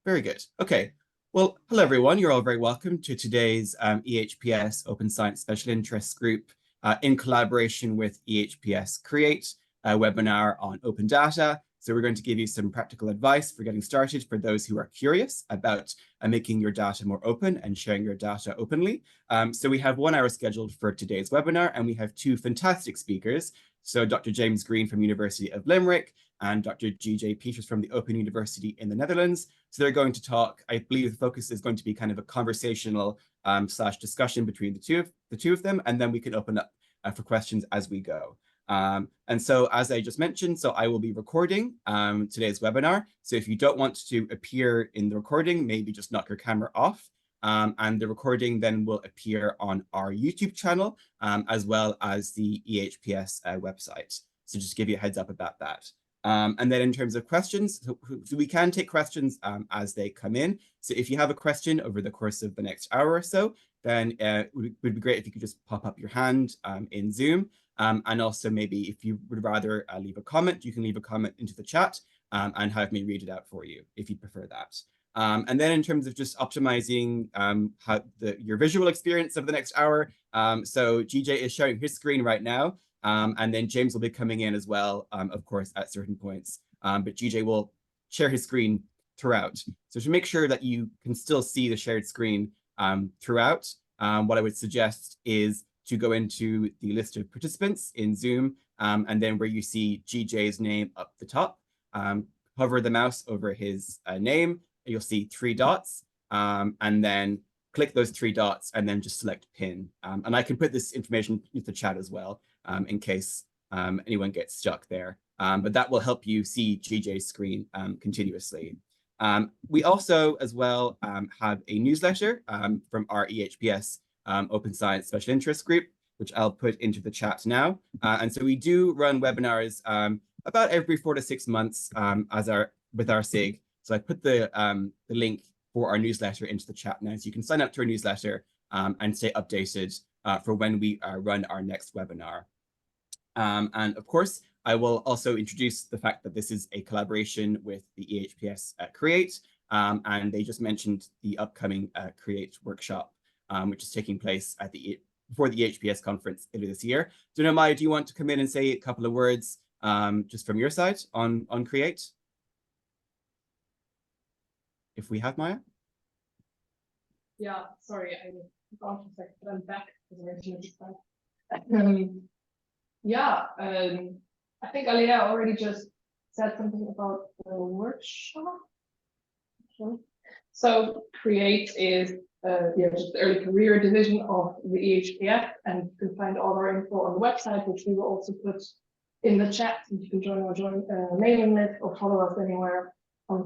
Very good. Okay. Well, hello, everyone. You're all very welcome to today's EHPS Open Science Special Interests Group in collaboration with EHPS Create, a webinar on open data. So we're going to give you some practical advice for getting started for those who are curious about making your data more open and sharing your data openly. So we have 1 hour scheduled for today's webinar, and we have 2 fantastic speakers. So Dr. James Green from University of Limerick and Dr. G.J. Peters from the Open University in the Netherlands. So they're going to talk. I believe the focus is going to be kind of a conversational slash discussion between the two of them, and then we can open up for questions as we go. And so, as I just mentioned, so I will be recording today's webinar. So if you don't want to appear in the recording, maybe just knock your camera off. And the recording then will appear on our YouTube channel, as well as the EHPS website. So just to give you a heads up about that. And then in terms of questions, so we can take questions as they come in. So if you have a question over the course of the next hour or so, then it would be great if you could just pop up your hand in Zoom. And also maybe if you would rather leave a comment, you can leave a comment into the chat and have me read it out for you if you prefer that. And then in terms of just optimizing your visual experience of the next hour, so GJ is sharing his screen right now, and then James will be coming in as well, of course, at certain points. But GJ will share his screen throughout. So to make sure that you can still see the shared screen throughout, what I would suggest is to go into the list of participants in Zoom, and then where you see GJ's name up the top, hover the mouse over his name, you'll see 3 dots, and then click those 3 dots and then just select pin. And I can put this information into the chat as well, in case anyone gets stuck there. But that will help you see GJ's screen continuously. We also, as well, have a newsletter from our EHPS Open Science Special Interest Group, which I'll put into the chat now. And so we do run webinars about every 4 to 6 months with our SIG. So I put the link for our newsletter into the chat now, so you can sign up to our newsletter and stay updated for when we run our next webinar. And of course, I will also introduce the fact that this is a collaboration with the EHPS Create, and they just mentioned the upcoming Create workshop, which is taking place at before the EHPS conference later this year. So now, Maya, do you want to come in and say a couple of words just from your side on Create? If we have Maya? Yeah, sorry, I forgot for a second, but I'm back. I think Alia already just said something about the workshop. Okay. So Create is just the early career division of the EHPS, and you can find all our info on the website, which we will also put in the chat. You can join our mailing list or follow us anywhere on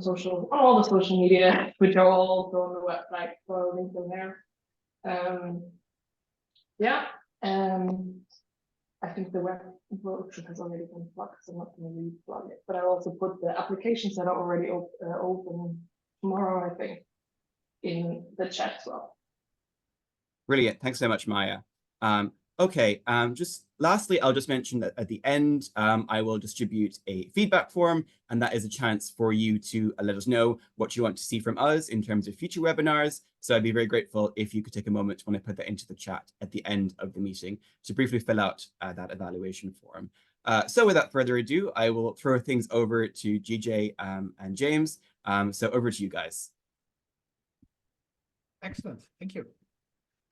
all the social media, which are also on the website, so links in there. I think the web workshop has already been plugged, so I'm not going to re-plug it. But I also put the applications that are already open tomorrow, I think, in the chat as well. Brilliant. Thanks so much, Maya. Okay, just lastly, I'll just mention that at the end, I will distribute a feedback form, and that is a chance for you to let us know what you want to see from us in terms of future webinars. So I'd be very grateful if you could take a moment when I put that into the chat at the end of the meeting to briefly fill out that evaluation form. So without further ado, I will throw things over to GJ and James. So over to you guys. Excellent, thank you.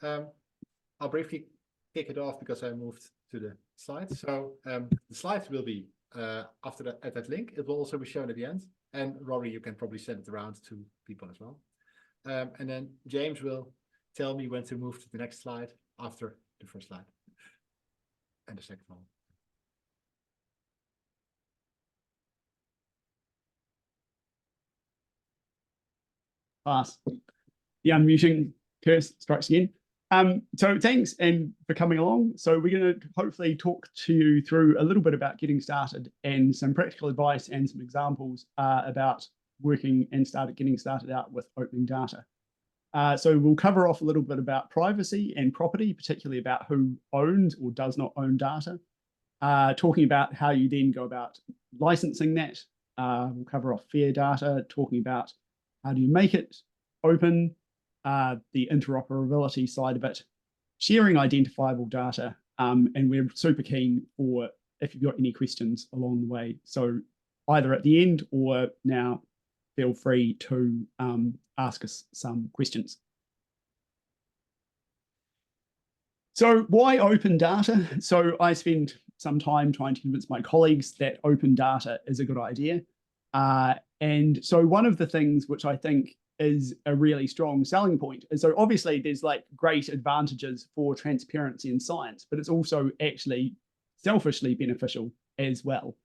I'll briefly kick it off because I moved to the slides. So the slides will be after that at that link. It will also be shown at the end. And Rory, you can probably send it around to people as well. And then James will tell me when to move to the next slide after the first slide and the second one. Pass. The unmuting curse strikes again. So thanks for coming along. So we're going to hopefully talk to you through a little bit about getting started and some practical advice and some examples about working and getting started out with open data. So we'll cover off a little bit about privacy and property, particularly about who owns or does not own data, talking about how you then go about licensing that. We'll cover off fair data, talking about how do you make it open, the interoperability side of it, sharing identifiable data, and we're super keen for if you've got any questions along the way. So either at the end or now, feel free to ask us some questions. So why open data? So I spend some time trying to convince my colleagues that open data is a good idea. And so one of the things which I think is a really strong selling point is, so obviously there's like great advantages for transparency in science, but it's also actually selfishly beneficial as well.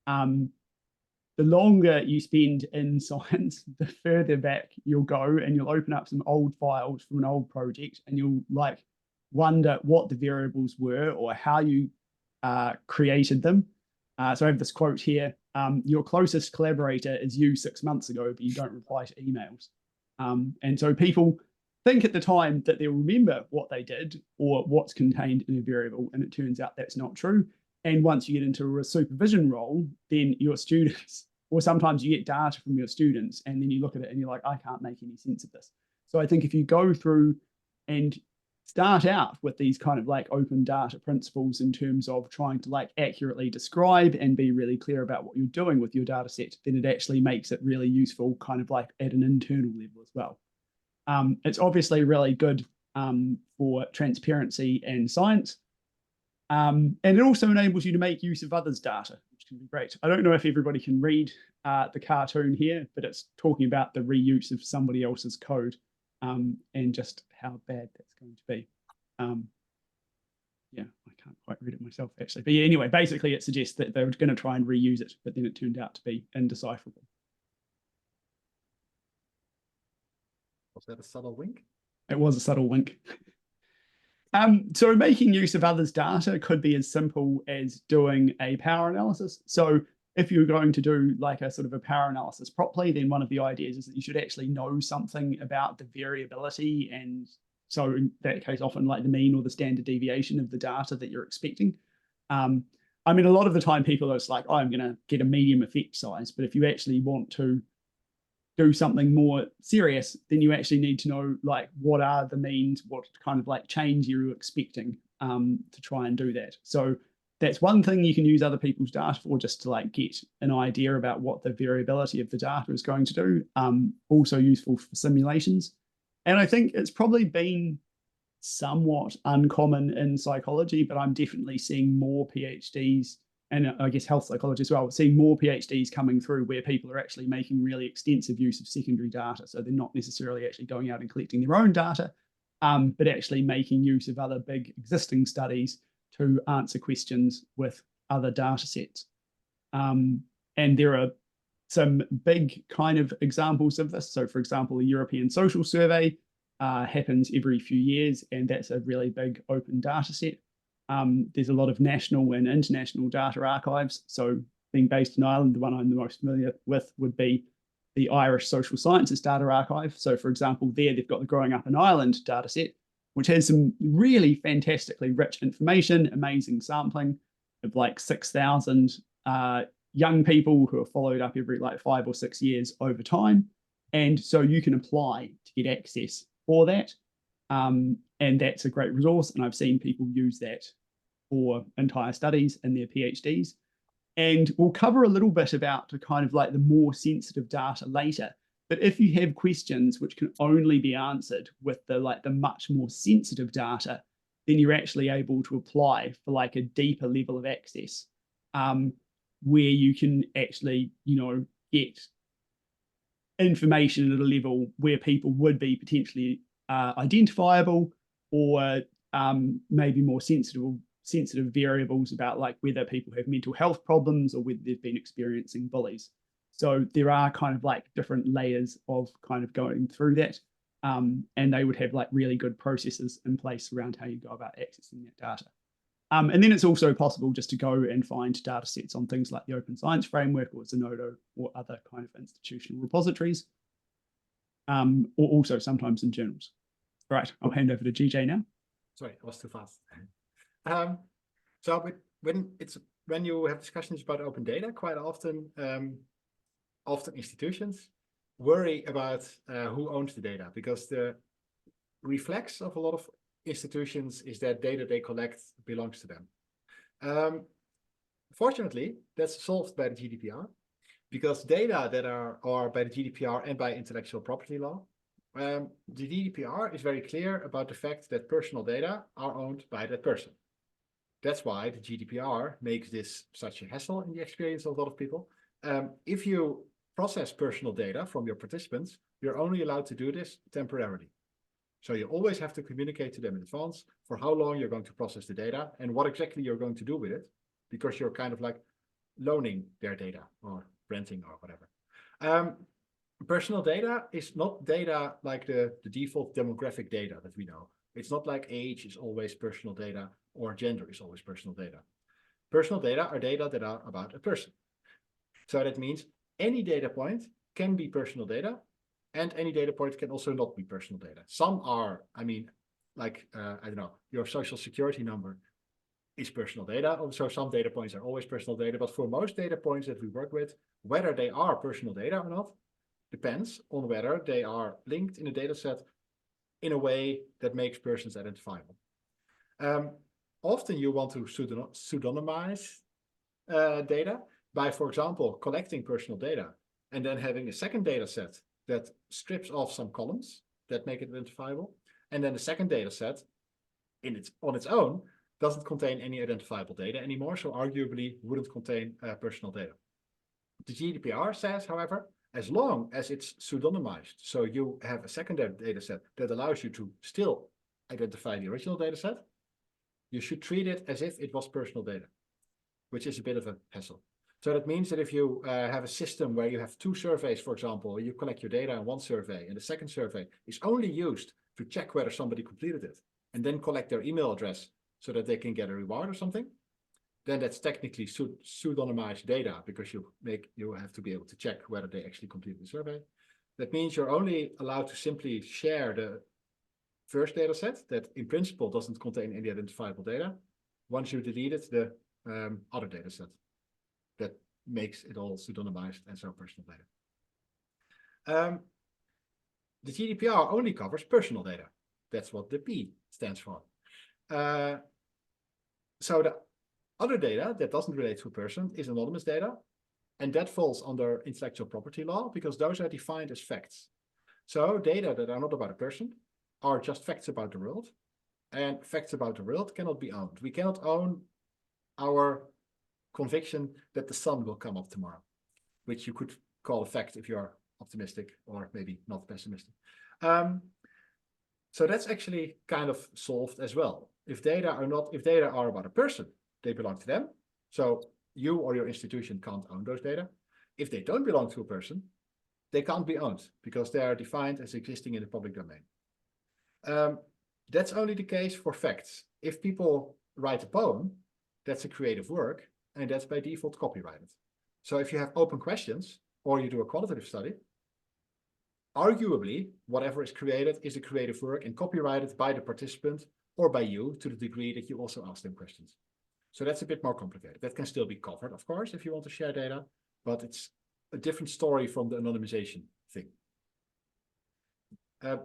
The longer you spend in science, the further back you'll go, and you'll open up some old files from an old project, and you'll like wonder what the variables were or how you created them. So I have this quote here: your closest collaborator is you 6 months ago, but you don't reply to emails. And so people think at the time that they'll remember what they did or what's contained in a variable, and it turns out that's not true. And once you get into a supervision role, then your students, or sometimes you get data from your students, and then you look at it and you're like, I can't make any sense of this. So I think if you go through and start out with these kind of like open data principles in terms of trying to like accurately describe and be really clear about what you're doing with your data set, then it actually makes it really useful kind of like at an internal level as well. It's obviously really good for transparency and science. And it also enables you to make use of others' data, which can be great. I don't know if everybody can read the cartoon here, but it's talking about the reuse of somebody else's code and just how bad that's going to be. Yeah, I can't quite read it myself, actually. But yeah, anyway, basically it suggests that they were going to try and reuse it, but then it turned out to be indecipherable. Was that a subtle wink? It was a subtle wink. So making use of others' data could be as simple as doing a power analysis. So if you're going to do like a sort of a power analysis properly, then one of the ideas is that you should actually know something about the variability, and so in that case, often like the mean or the standard deviation of the data that you're expecting. I mean, a lot of the time people are just like, oh, I'm going to get a medium effect size. But if you actually want to do something more serious, then you actually need to know like what are the means, what kind of like change you're expecting to try and do that. So that's one thing you can use other people's data for, just to like get an idea about what the variability of the data is going to do. Also useful for simulations. And I think it's probably been somewhat uncommon in psychology, but I'm definitely seeing more PhDs, and I guess health psychology as well, seeing more PhDs coming through where people are actually making really extensive use of secondary data. So they're not necessarily actually going out and collecting their own data, but actually making use of other big existing studies to answer questions with other data sets. And there are some big kind of examples of this. So for example, the European Social Survey happens every few years, and that's a really big open data set. There's a lot of national and international data archives. So being based in Ireland, the one I'm the most familiar with would be the Irish Social Sciences Data Archive. So for example, there they've got the Growing Up in Ireland data set, which has some really fantastically rich information, amazing sampling of like 6,000 young people who are followed up every like 5 or 6 years over time. And so you can apply to get access for that. And that's a great resource. And I've seen people use that for entire studies in their PhDs. And we'll cover a little bit about the kind of like the more sensitive data later. But if you have questions which can only be answered with the like the much more sensitive data, then you're actually able to apply for like a deeper level of access, where you can actually, you know, get information at a level where people would be potentially identifiable, or maybe more sensitive variables about like whether people have mental health problems or whether they've been experiencing bullies. So there are kind of like different layers of kind of going through that, and they would have like really good processes in place around how you go about accessing that data. And then it's also possible just to go and find data sets on things like the Open Science Framework or Zenodo or other kind of institutional repositories, or also sometimes in journals. All right, I'll hand over to GJ now. Sorry, I was too fast. So when you have discussions about open data, quite often, institutions worry about who owns the data, because the reflex of a lot of institutions is that data they collect belongs to them. Fortunately, that's solved by the GDPR, because data that are by the GDPR and by intellectual property law, the GDPR is very clear about the fact that personal data are owned by that person. That's why the GDPR makes this such a hassle in the experience of a lot of people. If you process personal data from your participants, you're only allowed to do this temporarily. So you always have to communicate to them in advance for how long you're going to process the data and what exactly you're going to do with it, because you're kind of like loaning their data or renting or whatever. Personal data is not data like the default demographic data that we know. It's not like age is always personal data or gender is always personal data. Personal data are data that are about a person. So that means any data point can be personal data, and any data point can also not be personal data. Some are, I mean, like, I don't know, your social security number is personal data. So some data points are always personal data, but for most data points that we work with, whether they are personal data or not, depends on whether they are linked in a data set in a way that makes persons identifiable. Often you want to pseudonymize data by, for example, collecting personal data and then having a second data set that strips off some columns that make it identifiable. And then the second data set on its own doesn't contain any identifiable data anymore, so arguably wouldn't contain personal data. The GDPR says, however, as long as it's pseudonymized, so you have a secondary data set that allows you to still identify the original data set, you should treat it as if it was personal data, which is a bit of a hassle. So that means that if you have a system where you have two surveys, for example, you collect your data in one survey and the second survey is only used to check whether somebody completed it and then collect their email address so that they can get a reward or something, then that's technically pseudonymized data, because you have to be able to check whether they actually completed the survey. That means you're only allowed to simply share the first data set that in principle doesn't contain any identifiable data once you deleted the other data set that makes it all pseudonymized and so personal data. The GDPR only covers personal data. That's what the P stands for. So the other data that doesn't relate to a person is anonymous data, and that falls under intellectual property law because those are defined as facts. So data that are not about a person are just facts about the world, and facts about the world cannot be owned. We cannot own our conviction that the sun will come up tomorrow, which you could call a fact if you're optimistic or maybe not pessimistic. So that's actually kind of solved as well. If data are about a person, they belong to them. So you or your institution can't own those data. If they don't belong to a person, they can't be owned because they are defined as existing in the public domain. That's only the case for facts. If people write a poem, that's a creative work, and that's by default copyrighted. So if you have open questions or you do a qualitative study, arguably, whatever is created is a creative work and copyrighted by the participant or by you to the degree that you also ask them questions. So that's a bit more complicated. That can still be covered, of course, if you want to share data, but it's a different story from the anonymization thing.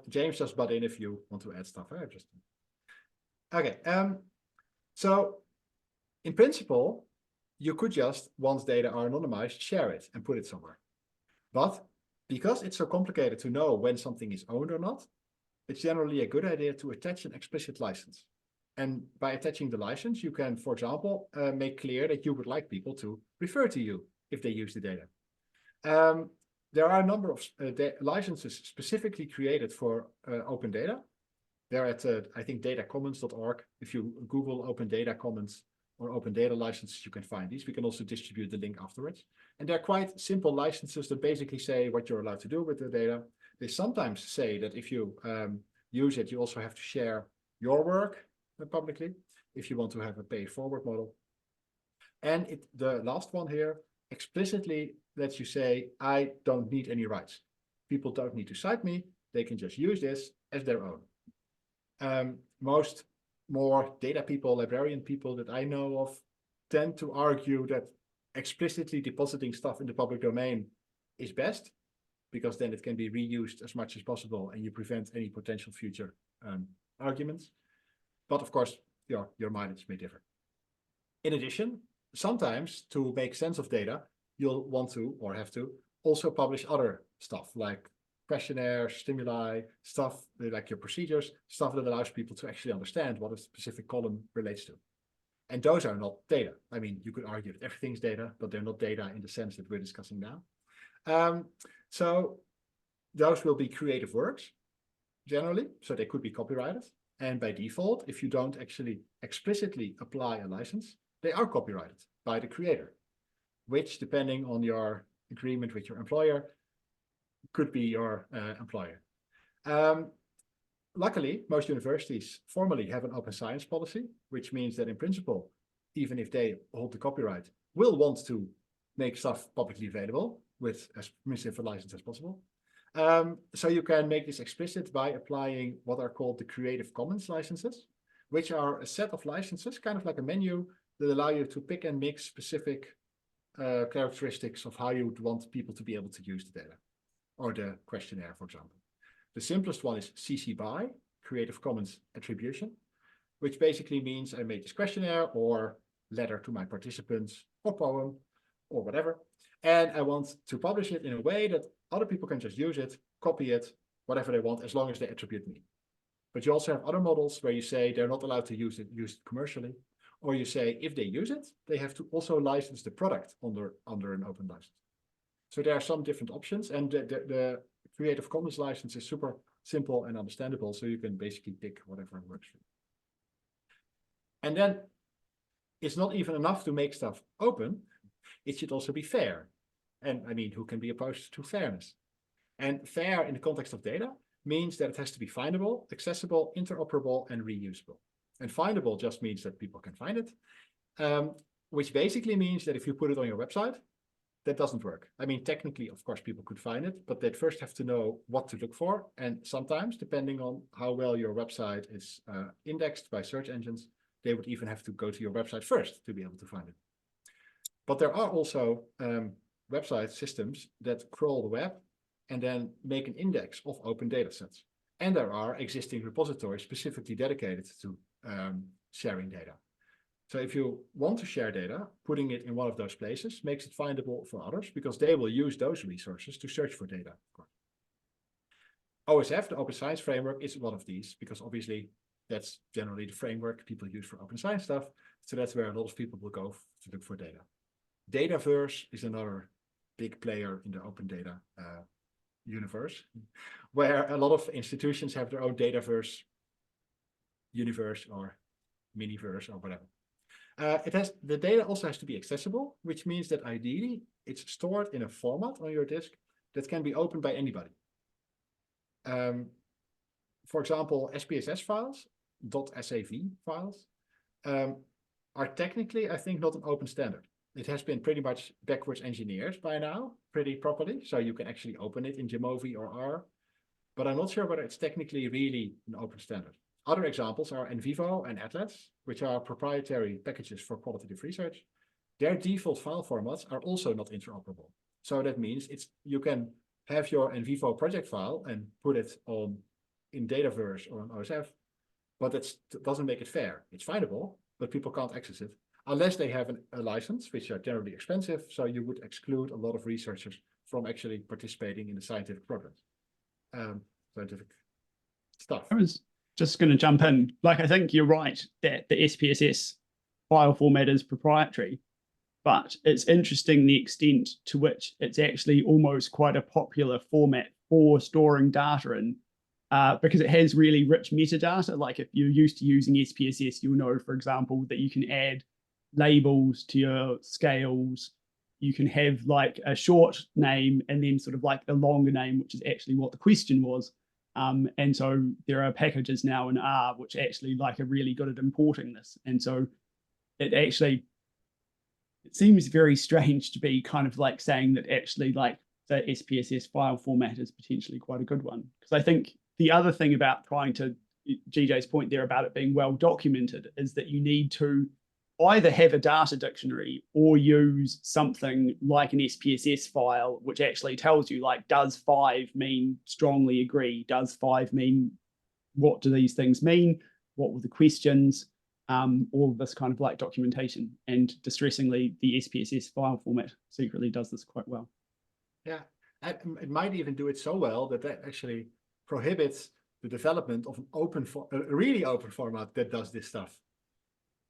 James, just butt in if you want to add stuff. Okay. So in principle, you could just, once data are anonymized, share it and put it somewhere. But because it's so complicated to know when something is owned or not, it's generally a good idea to attach an explicit license. And by attaching the license, you can, for example, make clear that you would like people to refer to you if they use the data. There are a number of licenses specifically created for open data. They're at, I think, datacommons.org. If you Google open data commons or open data licenses, you can find these. We can also distribute the link afterwards. And they're quite simple licenses that basically say what you're allowed to do with the data. They sometimes say that if you use it, you also have to share your work publicly if you want to have a pay forward model. And the last one here explicitly lets you say, I don't need any rights. People don't need to cite me. They can just use this as their own. Most more data people, librarian people that I know of tend to argue that explicitly depositing stuff in the public domain is best. because then it can be reused as much as possible and you prevent any potential future arguments. But of course, your mileage may differ. In addition, sometimes to make sense of data, you'll want to or have to also publish other stuff like questionnaires, stimuli, stuff like your procedures, stuff that allows people to actually understand what a specific column relates to. And those are not data. I mean, you could argue that everything's data, but they're not data in the sense that we're discussing now. So those will be creative works generally, so they could be copyrighted. And by default, if you don't actually explicitly apply a license, they are copyrighted by the creator, which, depending on your agreement with your employer, could be your employer. Luckily, most universities formally have an open science policy, which means that in principle, even if they hold the copyright, will want to make stuff publicly available with as permissive a license as possible. So you can make this explicit by applying what are called the Creative Commons licenses, which are a set of licenses, kind of like a menu, that allow you to pick and mix specific characteristics of how you would want people to be able to use the data or the questionnaire, for example. The simplest one is CC BY, Creative Commons Attribution, which basically means I made this questionnaire or letter to my participants or poem or whatever, and I want to publish it in a way that other people can just use it, copy it, whatever they want, as long as they attribute me. But you also have other models where you say they're not allowed to use it commercially, or you say if they use it, they have to also license the product under an open license. So there are some different options, and the Creative Commons license is super simple and understandable, so you can basically pick whatever works for you. And then it's not even enough to make stuff open, it should also be fair. And I mean, who can be opposed to fairness? And fair in the context of data means that it has to be findable, accessible, interoperable, and reusable. And findable just means that people can find it, which basically means that if you put it on your website, that doesn't work. I mean, technically, of course, people could find it, but they'd first have to know what to look for. And sometimes, depending on how well your website is indexed by search engines, they would even have to go to your website first to be able to find it. But there are also website systems that crawl the web and then make an index of open data sets. And there are existing repositories specifically dedicated to sharing data. So if you want to share data, putting it in one of those places makes it findable for others because they will use those resources to search for data. OSF, the Open Science Framework, is one of these because obviously that's generally the framework people use for open science stuff. So that's where a lot of people will go to look for data. Dataverse is another big player in the open data universe, where a lot of institutions have their own Dataverse universe or miniverse or whatever. The data also has to be accessible, which means that ideally it's stored in a format on your disk that can be opened by anybody. For example, SPSS files, .sav files, are technically, I think, not an open standard. It has been pretty much backwards engineered by now, pretty properly, so you can actually open it in Jamovi or R, but I'm not sure whether it's technically really an open standard. Other examples are NVivo and Atlas, which are proprietary packages for qualitative research. Their default file formats are also not interoperable. So that means you can have your NVivo project file and put it in Dataverse or on OSF, but that doesn't make it fair. It's findable, but people can't access it unless they have a license, which are generally expensive. So you would exclude a lot of researchers from actually participating in the scientific programs, scientific stuff. I was just going to jump in. Like, I think you're right that the SPSS file format is proprietary, but it's interesting the extent to which it's actually almost quite a popular format for storing data in, because it has really rich metadata. Like if you're used to using SPSS, you'll know, for example, that you can add labels to your scales. You can have like a short name and then sort of like a longer name, which is actually what the question was. And so there are packages now in R which actually like are really good at importing this. And so it seems very strange to be kind of like saying that actually like the SPSS file format is potentially quite a good one. Because I think the other thing about trying to, GJ's point there about it being well documented, is that you need to either have a data dictionary or use something like an SPSS file, which actually tells you, like, does 5 mean strongly agree? Does 5 mean, what do these things mean? What were the questions? All of this kind of like documentation. And distressingly, the SPSS file format secretly does this quite well. Yeah, and it might even do it so well that that actually prohibits the development of an a really open format that does this stuff.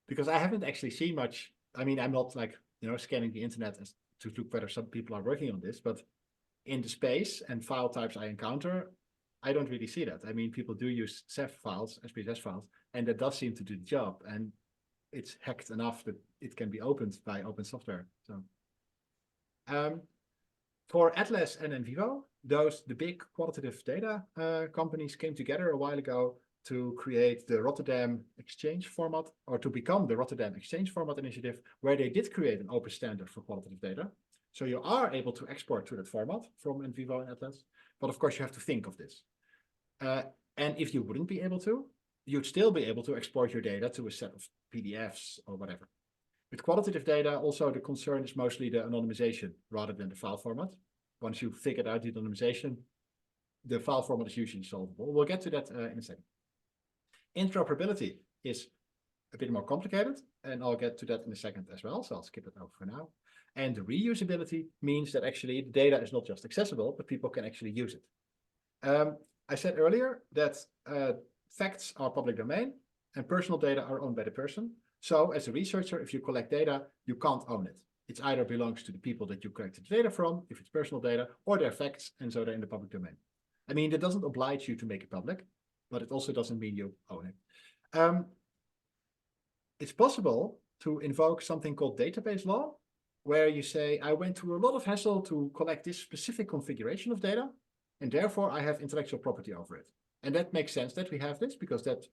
Because I haven't actually seen much. I mean, I'm not like, scanning the internet to look whether some people are working on this, but in the space and file types I encounter, I don't really see that. I mean, people do use CEF files, SPSS files, and that does seem to do the job. And it's hacked enough that it can be opened by open software. So for Atlas and NVivo, the big qualitative data companies came together a while ago to create the Rotterdam Exchange format, or to become the Rotterdam Exchange format initiative, where they did create an open standard for qualitative data. So you are able to export to that format from NVivo and Atlas, but of course you have to think of this. And if you wouldn't be able to, you'd still be able to export your data to a set of PDFs or whatever. With qualitative data, also the concern is mostly the anonymization rather than the file format. Once you've figured out the anonymization, the file format is usually solvable. We'll get to that in a second. Interoperability is a bit more complicated, and I'll get to that in a second as well, so I'll skip it over for now. And the reusability means that actually the data is not just accessible, but people can actually use it. I said earlier that facts are public domain and personal data are owned by the person. So as a researcher, if you collect data, you can't own it. It either belongs to the people that you collected the data from, if it's personal data, or they're facts, and so they're in the public domain. I mean, that doesn't oblige you to make it public, but it also doesn't mean you own it. It's possible to invoke something called database law, where you say, I went through a lot of hassle to collect this specific configuration of data, and therefore I have intellectual property over it. And that makes sense that we have this, because that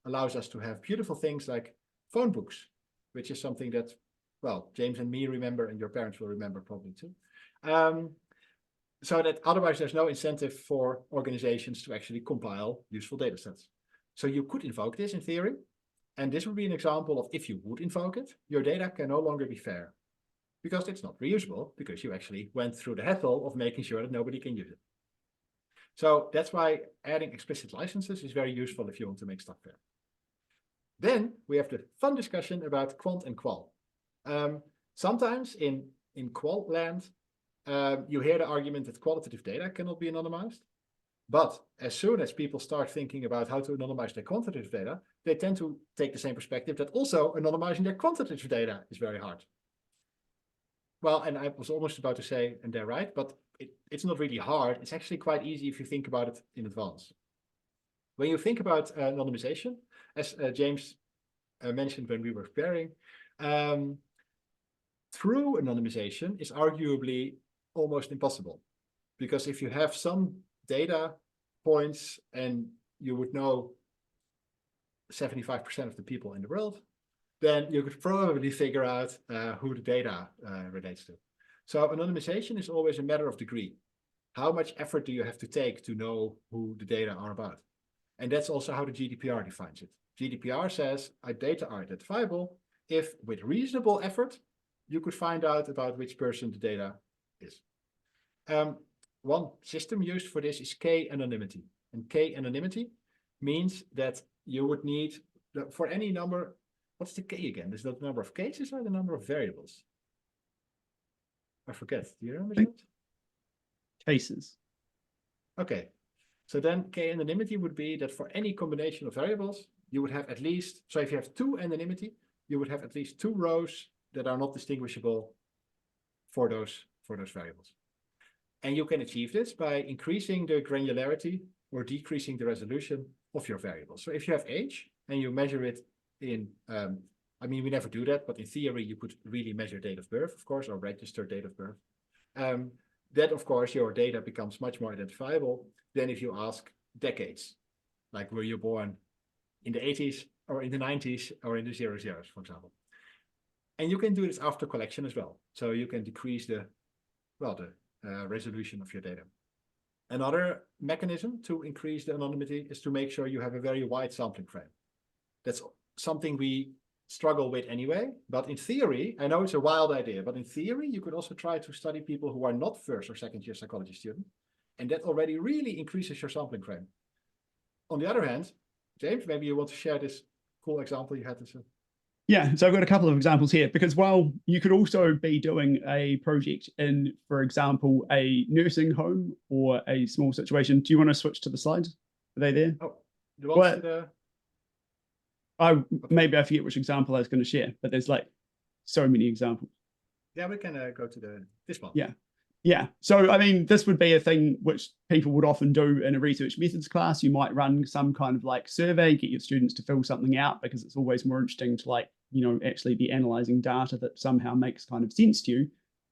allows us to have beautiful things like phone books, which is something that, well, James and me remember, and your parents will remember probably too. So that otherwise there's no incentive for organizations to actually compile useful data sets. So you could invoke this in theory, and this would be an example of, if you would invoke it, your data can no longer be fair, because it's not reusable, because you actually went through the hassle of making sure that nobody can use it. So that's why adding explicit licenses is very useful if you want to make stuff fair. Then we have the fun discussion about quant and qual. Sometimes in qual land, you hear the argument that qualitative data cannot be anonymized. But as soon as people start thinking about how to anonymize their quantitative data, they tend to take the same perspective that also anonymizing their quantitative data is very hard. Well, and I was almost about to say, and they're right, but it's not really hard. It's actually quite easy if you think about it in advance. When you think about anonymization, as James mentioned when we were preparing, true anonymization is arguably almost impossible. Because if you have some data points and you would know 75% of the people in the world, then you could probably figure out who the data relates to. So anonymization is always a matter of degree. How much effort do you have to take to know who the data are about? And that's also how the GDPR defines it. GDPR says data are identifiable if, with reasonable effort, you could find out about which person the data is. One system used for this is k-anonymity. And k-anonymity means that you would need, for any number, what's the k again? Is that the number of cases or the number of variables? I forget. Do you remember that? Cases. Okay. So then k-anonymity would be that for any combination of variables, you would have at least, so if you have 2 anonymity, you would have at least 2 rows that are not distinguishable for those variables. And you can achieve this by increasing the granularity or decreasing the resolution of your variables. So if you have age and you measure it in, I mean, we never do that, but in theory, you could really measure date of birth, of course, or register date of birth. Then, of course, your data becomes much more identifiable than if you ask decades, like were you born in the 80s or in the 90s or in the 00s, for example. And you can do this after collection as well. So you can decrease the resolution of your data. Another mechanism to increase the anonymity is to make sure you have a very wide sampling frame. That's something we struggle with anyway. But in theory, I know it's a wild idea, but in theory, you could also try to study people who are not first or second year psychology students. And that already really increases your sampling frame. On the other hand, James, maybe you want to share this cool example you had this. Yeah, so I've got a couple of examples here because while you could also be doing a project in, for example, a nursing home or a small situation. Do you want to switch to the slides? Are they there? Oh, the ones to the... Maybe I forget which example I was going to share, but there's like so many examples. Yeah, we can go to this one. Yeah. Yeah. So, I mean, this would be a thing which people would often do in a research methods class. You might run some kind of like survey, get your students to fill something out because it's always more interesting to like, you know, actually be analyzing data that somehow makes kind of sense to you.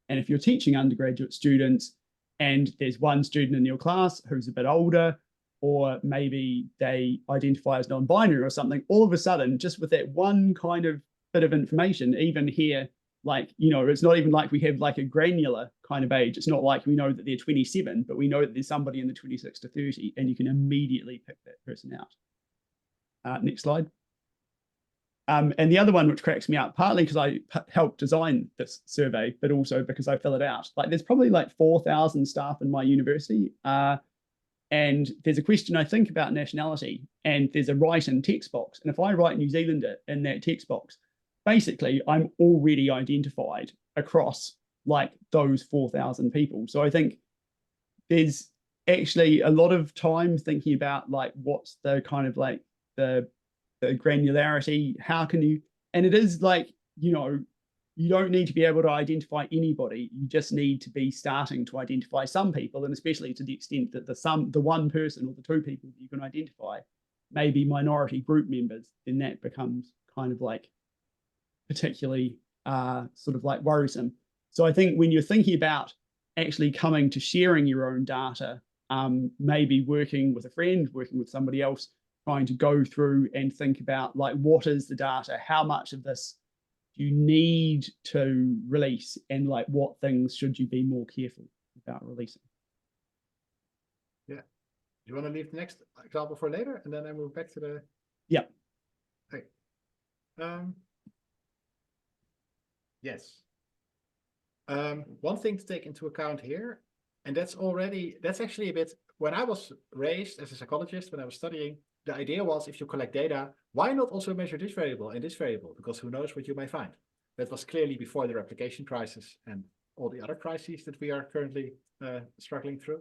And if you're teaching undergraduate students and there's one student in your class who's a bit older, or maybe they identify as non-binary or something, all of a sudden, just with that one kind of bit of information, even here, like, you know, it's not even like we have like a granular kind of age. It's not like we know that they're 27, but we know that there's somebody in the 26 to 30, and you can immediately pick that person out. Next slide. And the other one which cracks me up, partly because I helped design this survey, but also because I fill it out. Like there's probably like 4,000 staff in my university. And there's a question, I think, about nationality, and there's a write in text box. And if I write New Zealander in that text box, basically I'm already identified across like those 4,000 people. So I think there's actually a lot of time thinking about like what's the kind of like the granularity, how can you, and it is like, you know, you don't need to be able to identify anybody. You just need to be starting to identify some people, and especially to the extent that the one person or the two people that you can identify may be minority group members, then that becomes kind of like particularly sort of like worrisome. So I think when you're thinking about actually coming to sharing your own data, maybe working with a friend, working with somebody else, trying to go through and think about like what is the data, how much of this you need to release, and like what things should you be more careful about releasing. Yeah. Do you want to leave the next example for later, and then I move back to the... Yeah. Okay. Yes. One thing to take into account here, and that's actually a bit, when I was raised as a psychologist, when I was studying, the idea was if you collect data, why not also measure this variable and this variable? Because who knows what you may find. That was clearly before the replication crisis and all the other crises that we are currently struggling through.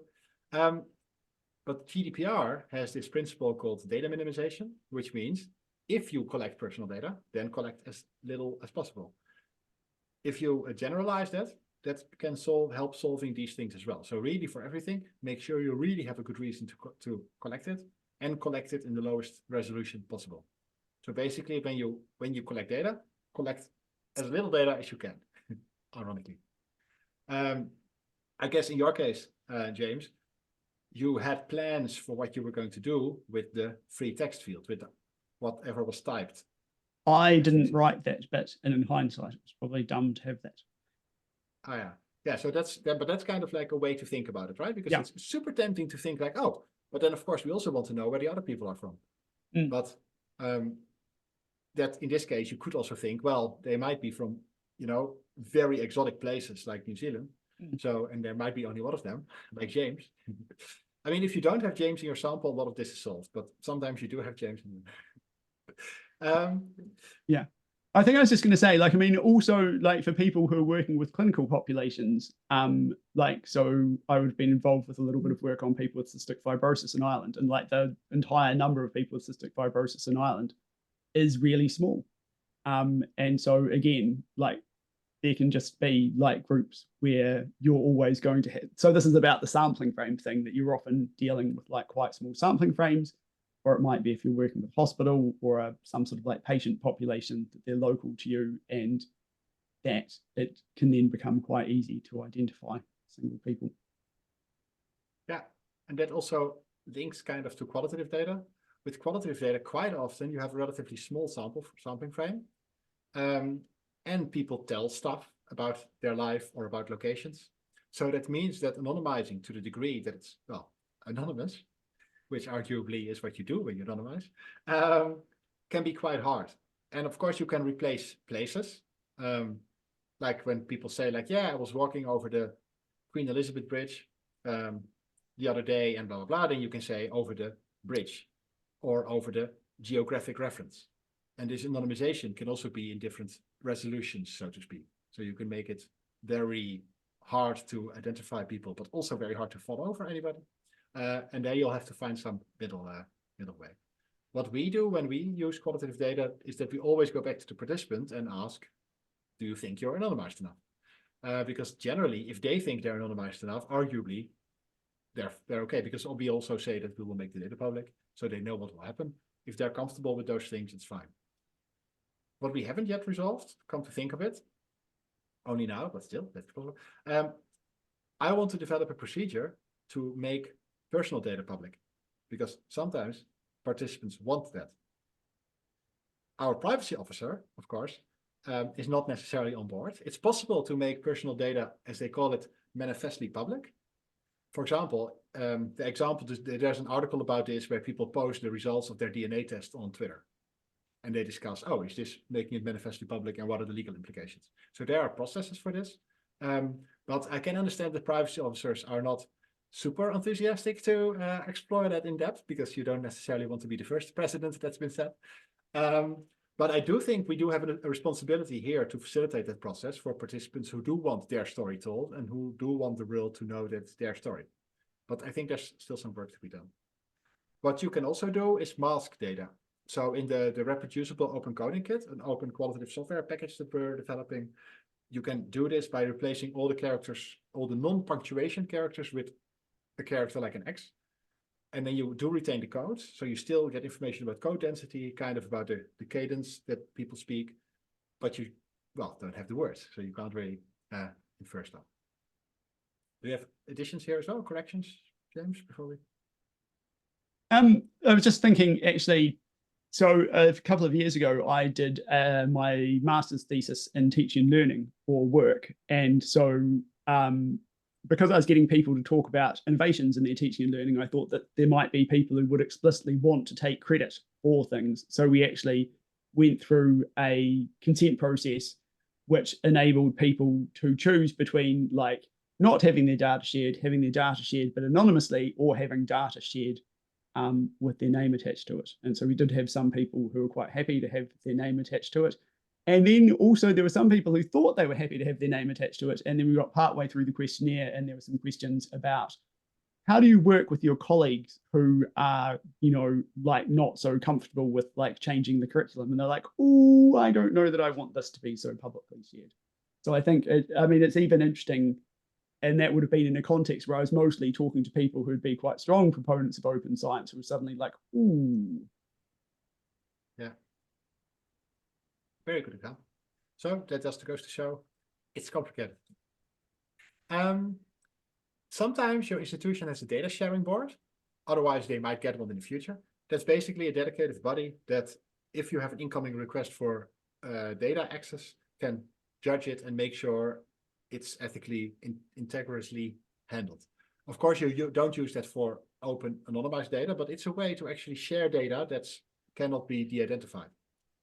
But GDPR has this principle called data minimization, which means if you collect personal data, then collect as little as possible. If you generalize that can help solving these things as well. So really for everything, make sure you really have a good reason to collect it, and collect it in the lowest resolution possible. So basically, when you collect data, collect as little data as you can, ironically. I guess in your case, James, you had plans for what you were going to do with the free text field, with whatever was typed. I didn't write that bit, and in hindsight, it was probably dumb to have that. Oh yeah. Yeah, so but that's kind of like a way to think about it, right? Because it's super tempting to think like, oh, but then of course we also want to know where the other people are from. But that in this case, you could also think, well, they might be from, you know, very exotic places like New Zealand. So, and there might be only one of them, like James. I mean, if you don't have James in your sample, a lot of this is solved, but sometimes you do have James in yeah. I think I was just going to say, like, I mean, also, like, for people who are working with clinical populations, like, so I would have been involved with a little bit of work on people with cystic fibrosis in Ireland, and like the entire number of people with cystic fibrosis in Ireland is really small. And so again, like, there can just be like groups where you're always going to hit. So this is about the sampling frame thing, that you're often dealing with like quite small sampling frames. Or it might be if you're working with a hospital or some sort of like patient population that they're local to you, and that it can then become quite easy to identify single people. Yeah, and that also links kind of to qualitative data. With qualitative data, quite often you have a relatively small sampling frame, and people tell stuff about their life or about locations. So that means that anonymizing to the degree that it's, well, anonymous, which arguably is what you do when you anonymize, can be quite hard. And of course, you can replace places. Like when people say like, yeah, I was walking over the Queen Elizabeth Bridge the other day and blah, blah, blah. Then you can say over the bridge or over the geographic reference. And this anonymization can also be in different resolutions, so to speak. So you can make it very hard to identify people, but also very hard to follow over anybody. And there you'll have to find some middle way. What we do when we use qualitative data is that we always go back to the participant and ask, do you think you're anonymized enough? Because generally, if they think they're anonymized enough, arguably, they're okay. Because we also say that we will make the data public, so they know what will happen. If they're comfortable with those things, it's fine. What we haven't yet resolved, come to think of it, only now, but still, that's the problem. I want to develop a procedure to make personal data public, because sometimes participants want that. Our privacy officer, of course, is not necessarily on board. It's possible to make personal data, as they call it, manifestly public. For example, there's an article about this where people post the results of their DNA test on Twitter. And they discuss, oh, is this making it manifestly public and what are the legal implications? So there are processes for this. But I can understand that privacy officers are not super enthusiastic to explore that in depth, because you don't necessarily want to be the first precedent that's been set. But I do think we do have a responsibility here to facilitate that process for participants who do want their story told and who do want the world to know that it's their story. But I think there's still some work to be done. What you can also do is mask data. So in the reproducible open coding kit, an open qualitative software package that we're developing, you can do this by replacing all the characters, all the non-punctuation characters with a character like an X. And then you do retain the codes. So you still get information about code density, kind of about the cadence that people speak, but you, well, don't have the words. So you can't really infer stuff. Do you have additions here as well, corrections, James, before we? I was just thinking, actually, so a couple of years ago, I did my master's thesis in teaching and learning for work. And so because I was getting people to talk about innovations in their teaching and learning, I thought that there might be people who would explicitly want to take credit for things. So we actually went through a consent process which enabled people to choose between like not having their data shared, having their data shared but anonymously, or having data shared with their name attached to it. And so we did have some people who were quite happy to have their name attached to it. And then also there were some people who thought they were happy to have their name attached to it. And then we got partway through the questionnaire and there were some questions about how do you work with your colleagues who are, you know, like not so comfortable with like changing the curriculum. And they're like, oh, I don't know that I want this to be so publicly shared. So I think, it's even interesting. And that would have been in a context where I was mostly talking to people who'd be quite strong proponents of open science who were suddenly like, ooh. Yeah. Very good example. So that just goes to show it's complicated. Sometimes your institution has a data sharing board. Otherwise, they might get one in the future. That's basically a dedicated body that if you have an incoming request for data access, can judge it and make sure it's ethically, integriously handled. Of course, you don't use that for open anonymized data, but it's a way to actually share data that cannot be de-identified.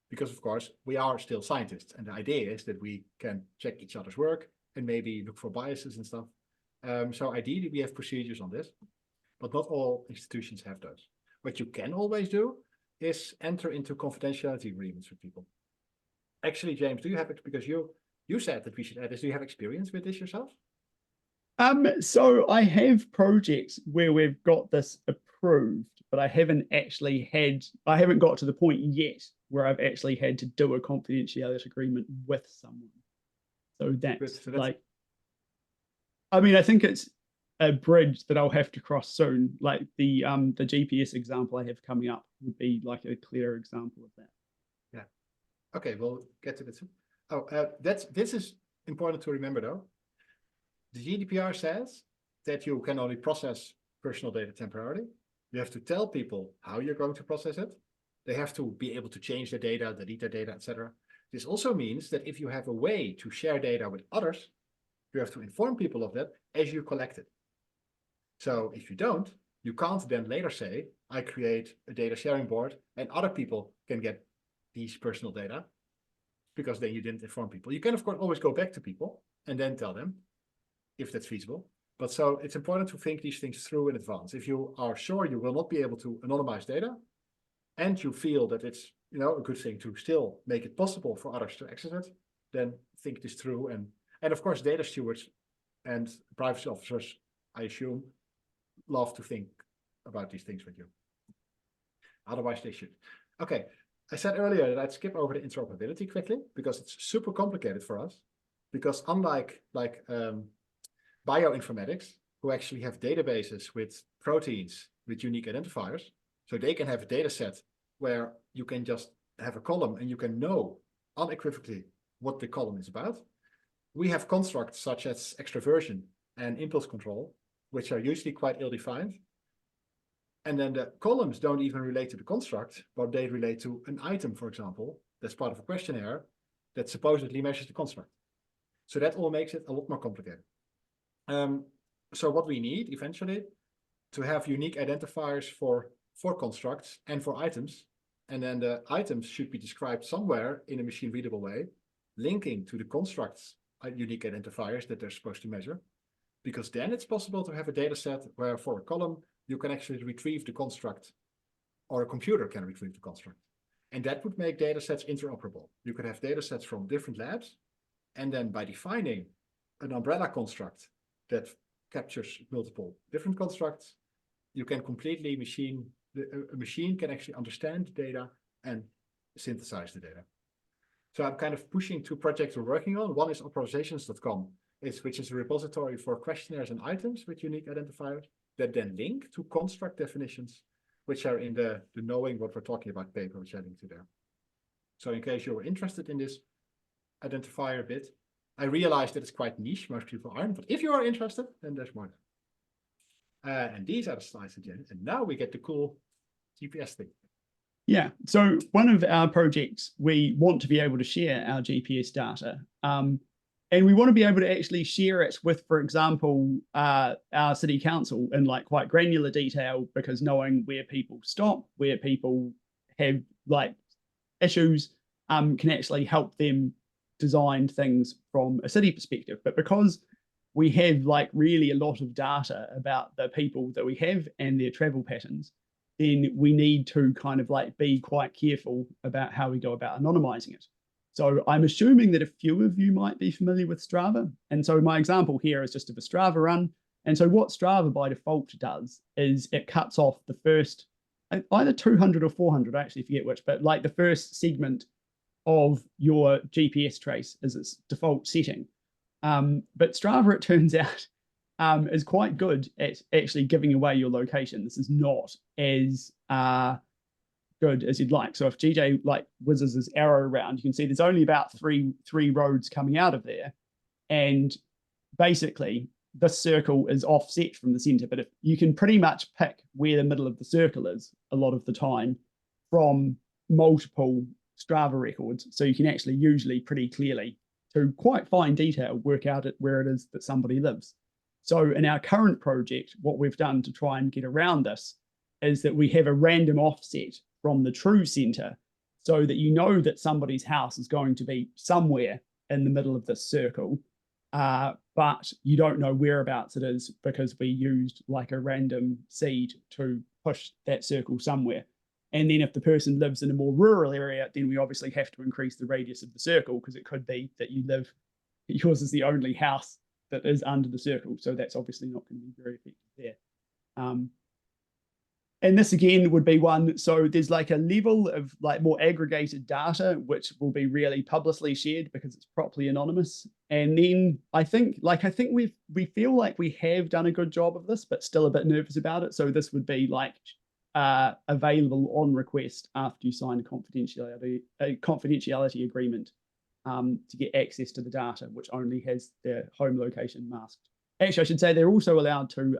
Because of course, we are still scientists. And the idea is that we can check each other's work and maybe look for biases and stuff. So ideally, we have procedures on this, but not all institutions have those. What you can always do is enter into confidentiality agreements with people. Actually, James, do you have it? Because you said that we should add this. Do you have experience with this yourself? So I have projects where we've got this approved, but I haven't got to the point yet where I've actually had to do a confidentiality agreement with someone. So that's like, I think it's a bridge that I'll have to cross soon. Like the GPS example I have coming up would be like a clear example of that. Yeah. Okay, we'll get to that soon. Oh, this is important to remember though. The GDPR says that you can only process personal data temporarily. You have to tell people how you're going to process it. They have to be able to change their data, delete their data, etc. This also means that if you have a way to share data with others, you have to inform people of that as you collect it. So if you don't, you can't then later say, I create a data sharing board and other people can get these personal data, because then you didn't inform people. You can, of course, always go back to people and then tell them if that's feasible. But so it's important to think these things through in advance. If you are sure you will not be able to anonymize data, and you feel that it's a good thing to still make it possible for others to access it, then think this through. And of course, data stewards and privacy officers, I assume, love to think about these things with you. Otherwise, they should. Okay, I said earlier that I'd skip over the interoperability quickly because it's super complicated for us. Because unlike bioinformatics, who actually have databases with proteins with unique identifiers, so they can have a data set where you can just have a column and you can know unequivocally what the column is about. We have constructs such as extraversion and impulse control, which are usually quite ill-defined. And then the columns don't even relate to the construct, but they relate to an item, for example, that's part of a questionnaire that supposedly measures the construct. So that all makes it a lot more complicated. So what we need eventually to have unique identifiers for constructs and for items, and then the items should be described somewhere in a machine readable way, linking to the constructs unique identifiers that they're supposed to measure, because then it's possible to have a data set where for a column you can actually retrieve the construct, or a computer can retrieve the construct. And that would make data sets interoperable. You could have data sets from different labs, and then by defining an umbrella construct that captures multiple different constructs, you can completely a machine can actually understand the data and synthesize the data. So I'm kind of pushing two projects we're working on. One is operations.com, which is a repository for questionnaires and items with unique identifiers that then link to construct definitions, which are in the knowing what we're talking about paper, which I linked to there. So in case you're interested in this identifier bit, I realize that it's quite niche, most people aren't, but if you are interested, then there's more. And these are the slides again. And now we get the cool GPS thing. Yeah, so one of our projects, we want to be able to share our GPS data. And we want to be able to actually share it with, for example, our city council in like quite granular detail, because knowing where people stop, where people have like issues, can actually help them design things from a city perspective. But because we have like really a lot of data about the people that we have and their travel patterns, then we need to kind of like be quite careful about how we go about anonymizing it. So I'm assuming that a few of you might be familiar with Strava. And so my example here is just of a Strava run. And so what Strava by default does is it cuts off the first, either 200 or 400, I actually forget which, but like the first segment of your GPS trace is its default setting. But Strava, it turns out, is quite good at actually giving away your location. This is not as good as you'd like. So if GJ like whizzes his arrow around, you can see there's only about three roads coming out of there. And basically this circle is offset from the center, but if you can pretty much pick where the middle of the circle is a lot of the time from multiple Strava records. So you can actually usually pretty clearly, to quite fine detail, work out where it is that somebody lives. So in our current project, what we've done to try and get around this is that we have a random offset from the true center, so that you know that somebody's house is going to be somewhere in the middle of this circle, but you don't know whereabouts it is because we used like a random seed to push that circle somewhere. And then if the person lives in a more rural area, then we obviously have to increase the radius of the circle, because it could be that yours is the only house that is under the circle. So that's obviously not going to be very effective there. And this again would be one, so there's like a level of like more aggregated data, which will be really publicly shared because it's properly anonymous. And then I think we feel like we have done a good job of this, but still a bit nervous about it. So this would be like available on request after you sign a confidentiality agreement to get access to the data, which only has their home location masked. Actually, I should say they're also allowed to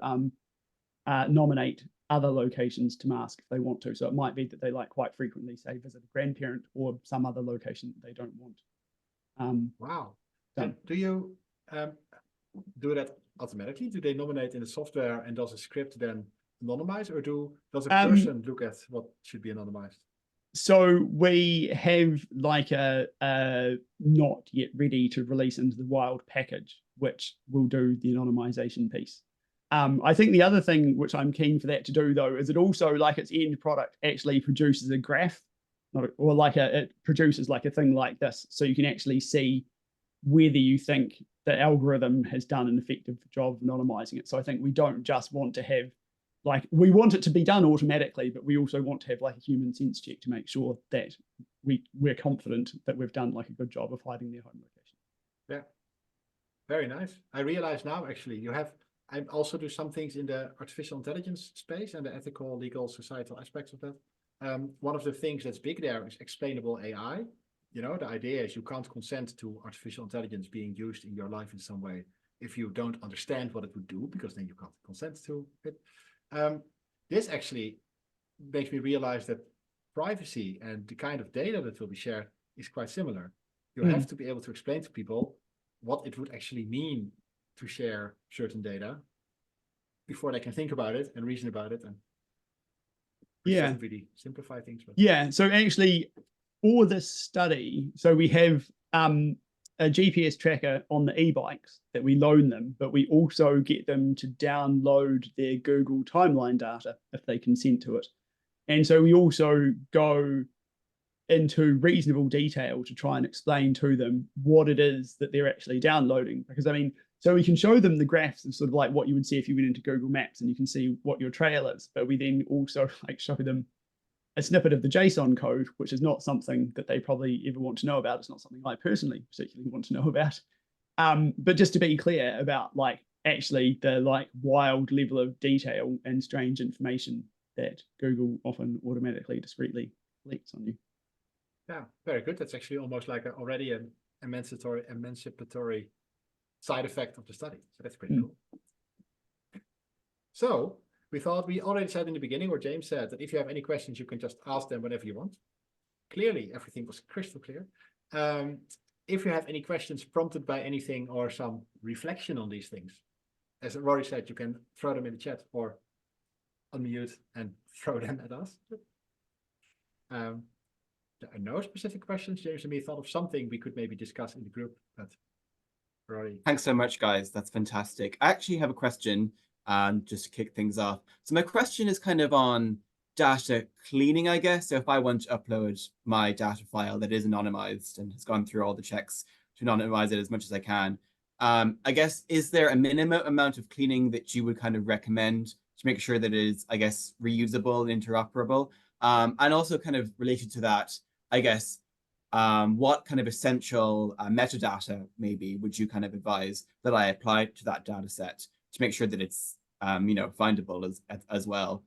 nominate other locations to mask if they want to. So it might be that they like quite frequently say visit a grandparent or some other location that they don't want. Wow. And do you do that automatically? Do they nominate in the software and does a script then anonymize, or does a person look at what should be anonymized? So we have like a not yet ready to release into the wild package, which will do the anonymization piece. I think the other thing which I'm keen for that to do though is it also, like, its end product actually produces a graph, or like it produces like a thing like this, so you can actually see whether you think the algorithm has done an effective job of anonymizing it. So I think we don't just want to have, like, we want it to be done automatically, but we also want to have like a human sense check to make sure that we're confident that we've done like a good job of hiding their home location. Yeah, very nice. I realize now, actually, I also do some things in the artificial intelligence space and the ethical, legal, societal aspects of that. One of the things that's big there is explainable AI. You know, the idea is you can't consent to artificial intelligence being used in your life in some way if you don't understand what it would do, because then you can't consent to it. This actually makes me realize that privacy and the kind of data that will be shared is quite similar. You have to be able to explain to people what it would actually mean to share certain data before they can think about it and reason about it. And doesn't really simplify things. But yeah, so actually for this study, so we have a GPS tracker on the e-bikes that we loan them, but we also get them to download their Google timeline data if they consent to it. And so we also go into reasonable detail to try and explain to them what it is that they're actually downloading. Because I mean, so we can show them the graphs of sort of like what you would see if you went into Google Maps and you can see what your trail is, but we then also like show them a snippet of the JSON code, which is not something that they probably ever want to know about. It's not something I personally particularly want to know about. But just to be clear about like actually the like wild level of detail and strange information that Google often automatically discreetly leaks on you. Yeah, very good. That's actually almost like already an emancipatory side effect of the study. So that's pretty cool. So we already said in the beginning, or James said, that if you have any questions, you can just ask them whenever you want. Clearly, everything was crystal clear. If you have any questions prompted by anything or some reflection on these things, as Rory said, you can throw them in the chat or unmute and throw them at us. There are no specific questions. James and me thought of something we could maybe discuss in the group, but Rory. Thanks so much, guys. That's fantastic. I actually have a question just to kick things off. So my question is kind of on data cleaning, I guess. So if I want to upload my data file that is anonymized and has gone through all the checks to anonymize it as much as I can, I guess, is there a minimum amount of cleaning that you would kind of recommend to make sure that it is, I guess, reusable and interoperable? And also kind of related to that, I guess, what kind of essential metadata maybe would you kind of advise that I apply to that data set to make sure that it's findable as well?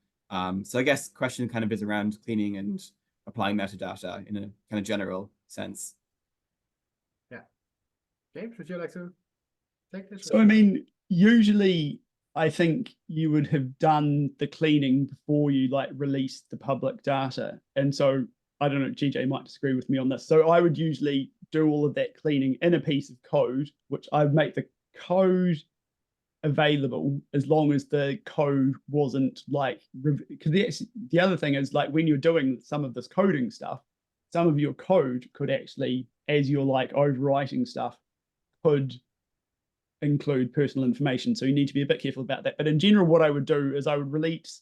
So I guess question kind of is around cleaning and applying metadata in a kind of general sense. Yeah. James, would you like to take this? So I mean, usually I think you would have done the cleaning before you like release the public data. And so I don't know, GJ might disagree with me on this. So I would usually do all of that cleaning in a piece of code, which I would make the code available as long as the code wasn't like, because the other thing is like when you're doing some of this coding stuff, some of your code could actually, as you're like overwriting stuff, could include personal information. So you need to be a bit careful about that. But in general, what I would do is I would release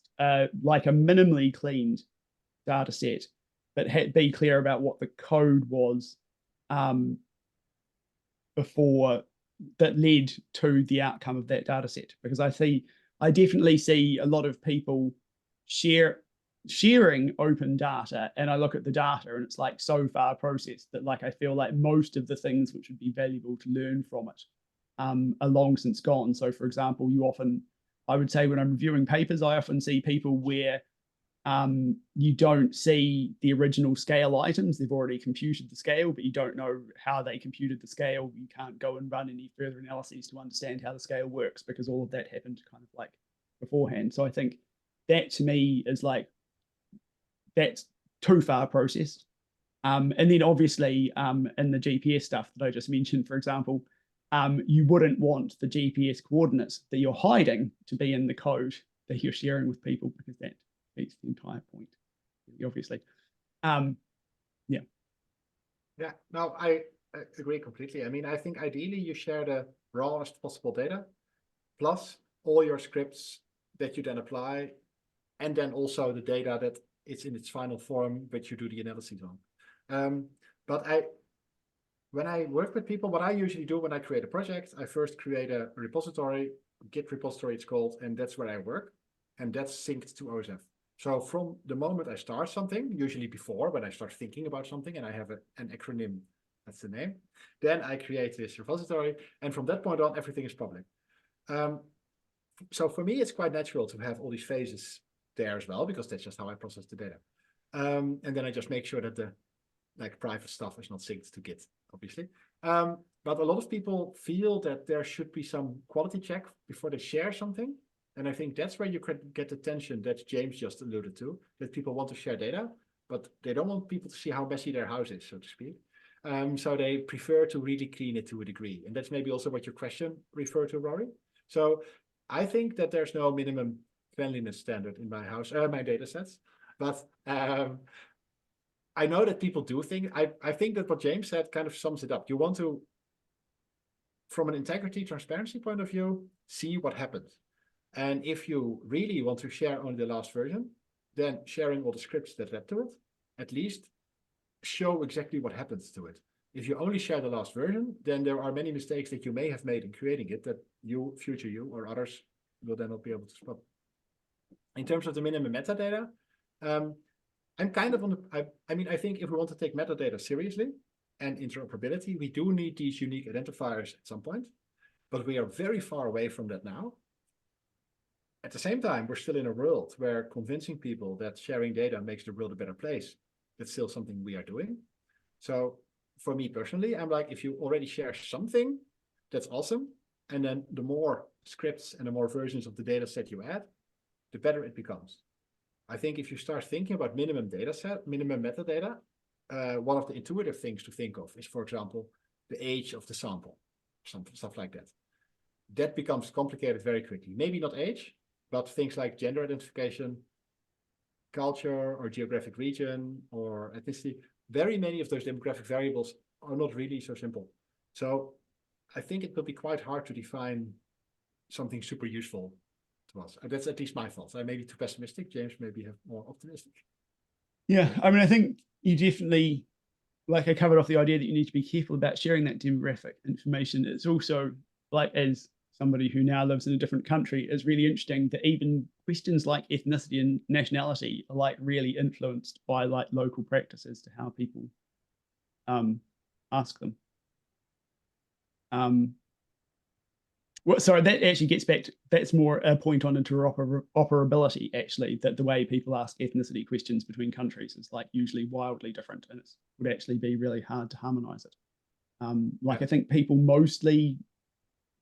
like a minimally cleaned data set, but be clear about what the code was before that led to the outcome of that data set. Because I definitely see a lot of people sharing open data, and I look at the data and it's like so far processed that like I feel like most of the things which would be valuable to learn from it are long since gone. So for example, I would say when I'm reviewing papers, I often see people where you don't see the original scale items. They've already computed the scale, but you don't know how they computed the scale. You can't go and run any further analyses to understand how the scale works because all of that happened kind of like beforehand. So I think that to me is like, that's too far processed. And then obviously in the GPS stuff that I just mentioned, for example, you wouldn't want the GPS coordinates that you're hiding to be in the code that you're sharing with people, because that defeats the entire point, obviously. Yeah, no, I agree completely. I mean, I think ideally you share the rawest possible data, plus all your scripts that you then apply, and then also the data that it's in its final form, which you do the analysis on. But when I work with people, what I usually do when I create a project, I first create a repository, Git repository it's called, and that's where I work, and that's synced to OSF. So from the moment I start something, usually before when I start thinking about something and I have an acronym, that's the name, then I create this repository, and from that point on, everything is public. So for me, it's quite natural to have all these phases there as well, because that's just how I process the data. And then I just make sure that the private stuff is not synced to Git, obviously. But a lot of people feel that there should be some quality check before they share something. And I think that's where you could get the tension that James just alluded to, that people want to share data, but they don't want people to see how messy their house is, so to speak. So they prefer to really clean it to a degree. And that's maybe also what your question referred to, Rory. So I think that there's no minimum cleanliness standard in my house, my data sets. But I know that people do think, I think that what James said kind of sums it up. You want to, from an integrity, transparency point of view, see what happens. And if you really want to share only the last version, then sharing all the scripts that led to it, at least show exactly what happens to it. If you only share the last version, then there are many mistakes that you may have made in creating it that you, future you, or others will then not be able to spot. In terms of the minimum metadata, I'm kind of on the, I mean, I think if we want to take metadata seriously and interoperability, we do need these unique identifiers at some point, but we are very far away from that now. At the same time, we're still in a world where convincing people that sharing data makes the world a better place, that's still something we are doing. So for me personally, I'm like, if you already share something, that's awesome. And then the more scripts and the more versions of the data set you add, the better it becomes. I think if you start thinking about minimum data set, minimum metadata, one of the intuitive things to think of is, for example, the age of the sample, stuff like that. That becomes complicated very quickly. Maybe not age, but things like gender identification, culture or geographic region or ethnicity. Very many of those demographic variables are not really so simple. So I think it will be quite hard to define something super useful to us. That's at least my thoughts. I may be too pessimistic. James maybe have more optimistic. Yeah, I mean, I think you definitely, like I covered off the idea that you need to be careful about sharing that demographic information. It's also like, as somebody who now lives in a different country, is really interesting that even questions like ethnicity and nationality are like really influenced by like local practices to how people ask them. Well, sorry, that actually gets back to, that's more a point on interoperability, actually, that the way people ask ethnicity questions between countries is like usually wildly different, and it would actually be really hard to harmonize it. Like I think people mostly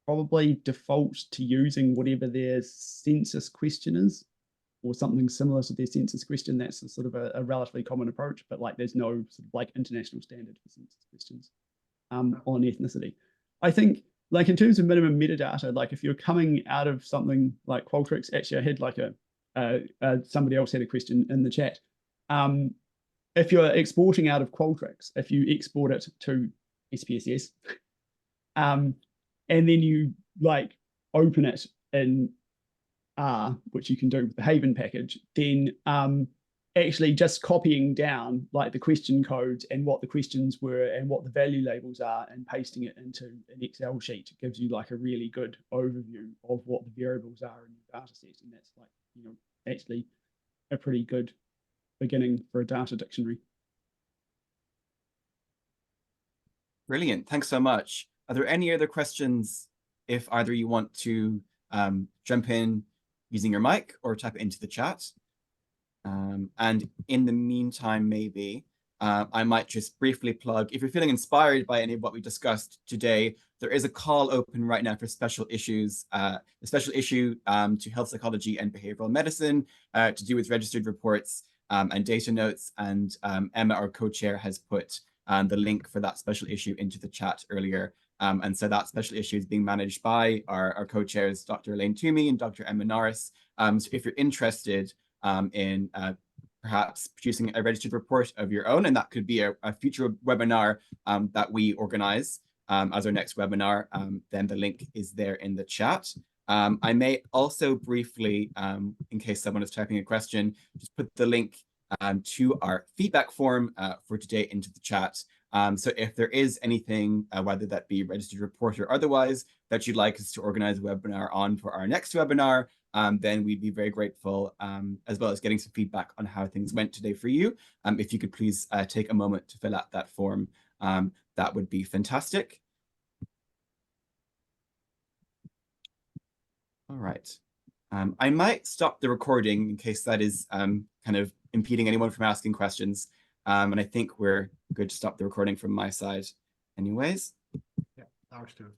probably default to using whatever their census question is, or something similar to their census question. That's a sort of a relatively common approach, but like there's no sort of like international standard for census questions on ethnicity. I think like in terms of minimum metadata, like if you're coming out of something like Qualtrics, actually I had like somebody else had a question in the chat. If you're exporting out of Qualtrics, if you export it to SPSS, and then you like open it in R, which you can do with the Haven package, then actually just copying down like the question codes and what the questions were and what the value labels are and pasting it into an Excel sheet gives you like a really good overview of what the variables are in your data set. And that's like, you know, actually a pretty good beginning for a data dictionary. Brilliant. Thanks so much. Are there any other questions if either you want to jump in using your mic or type it into the chat? And in the meantime, maybe I might just briefly plug, if you're feeling inspired by any of what we discussed today, there is a call open right now for special issues, a special issue to health psychology and behavioral medicine to do with registered reports and data notes. And Emma, our co-chair, has put the link for that special issue into the chat earlier. And so that special issue is being managed by our co-chairs, Dr. Elaine Toomey and Dr. Emma Norris. So if you're interested in perhaps producing a registered report of your own, and that could be a future webinar that we organize as our next webinar, then the link is there in the chat. I may also briefly, in case someone is typing a question, just put the link to our feedback form for today into the chat. So if there is anything, whether that be registered report or otherwise, that you'd like us to organize a webinar on for our next webinar, then we'd be very grateful, as well as getting some feedback on how things went today for you. If you could please take a moment to fill out that form, that would be fantastic. All right. I might stop the recording in case that is kind of impeding anyone from asking questions. And I think we're good to stop the recording from my side anyways. Yeah, ours too.